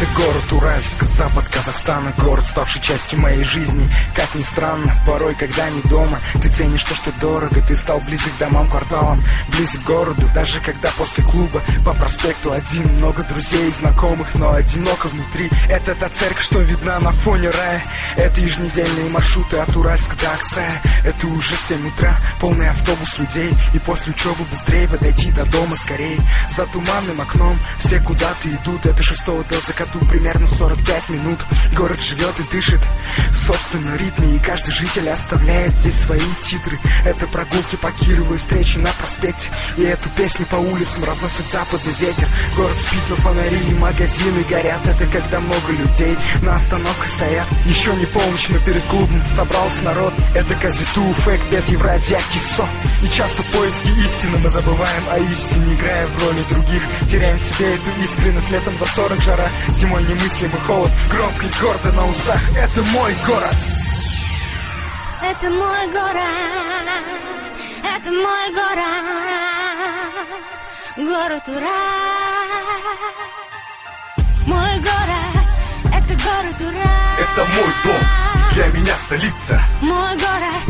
Это город Уральск, запад Казахстана, город, ставший частью моей жизни. Как ни странно, порой, когда не дома, ты ценишь то, что дорого. Ты стал близок к домам, кварталам, близок к городу. Даже когда после клуба по проспекту один, много друзей и знакомых, но одиноко внутри. Это та церковь, что видна на фоне рая. Это еженедельные маршруты от Уральска до Аксая. Это уже в 7 утра, полный автобус людей. И после учебы быстрее подойти до дома скорей. За туманным окном все куда-то идут. Это 6-го до закату примерно 45 минут. Город живет и дышит в собственном ритме, и каждый житель оставляет здесь свои титры. Это прогулки по Кирову и встречи на проспекте. И эту песню по улицам разносит западный ветер. Город спит, но фонари и магазины горят. Это когда много людей на остановках стоят. Еще не полночь, но перед клубом собрался народ. Это Казиту, Фэк, Пет, Евразия, Тисо. И часто в поиске истины мы забываем о истине, играя в роли других. Теряем в себе эту искренность. Летом за 40 жара, зимой немыслимый холод. Громко и гордо на устах. Это мой город. Это мой город. Это мой город. Город Урал. Мой город. Это город Урал. Это мой дом, для меня столица. Мой город.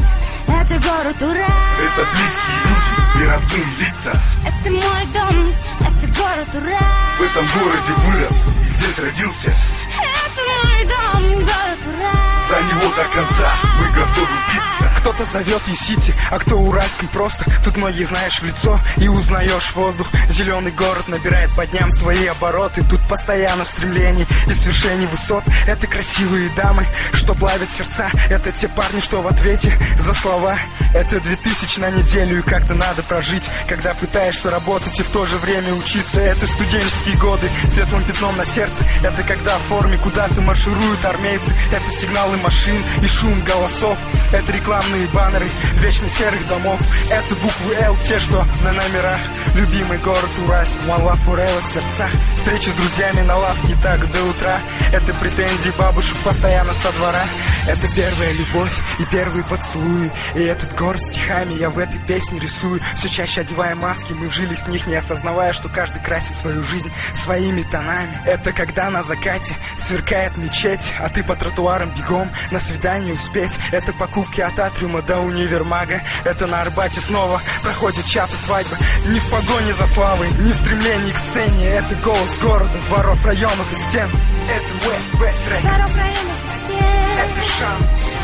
Это город Урал. Это близкие люди и родные лица. Это мой дом. Это город Урал. В этом городе вырос и здесь родился. Это мой дом. Город Урал. За него до конца мы готовы биться. Кто-то зовет Е-Сити, а кто Уральским просто. Тут многие знаешь в лицо и узнаешь воздух. Зеленый город набирает по дням свои обороты. Тут постоянно в стремлении и свершении высот. Это красивые дамы, что плавят сердца. Это те парни, что в ответе за слова. Это 2000 на неделю, и как-то надо прожить, когда пытаешься работать и в то же время учиться. Это студенческие годы, светлым пятном на сердце. Это когда в форме куда-то маршируют армейцы. Это сигналы машин и шум голосов. Это рекламные баннеры вечно серых домов. Это буквы Л, те, что на номерах. Любимый город Уральск, one love forever в сердцах. Встречи с друзьями на лавке и так до утра. Это претензии бабушек постоянно со двора. Это первая любовь и первые поцелуи. И этот город стихами я в этой песне рисую. Все чаще одевая маски, мы вжили с них, не осознавая, что каждый красит свою жизнь своими тонами. Это когда на закате сверкает мечеть, а ты по тротуарам бегом на свидание успеть. Это покупки от Атриума до универмага. Это на Арбате снова проходит чат и свадьба. Не в погоне за славой, не в стремлении к сцене. Это голос города, дворов, районов и стен. Это West Records. Дворов, районов и стен. Это Шан.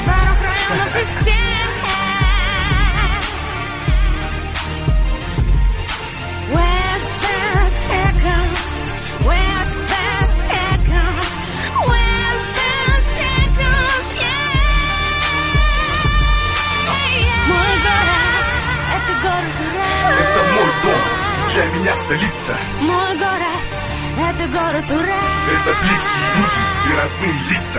Дворов, районов и стен. Это мой дом, для меня столица. Мой город, это город Урал. Это близкие люди и родные лица.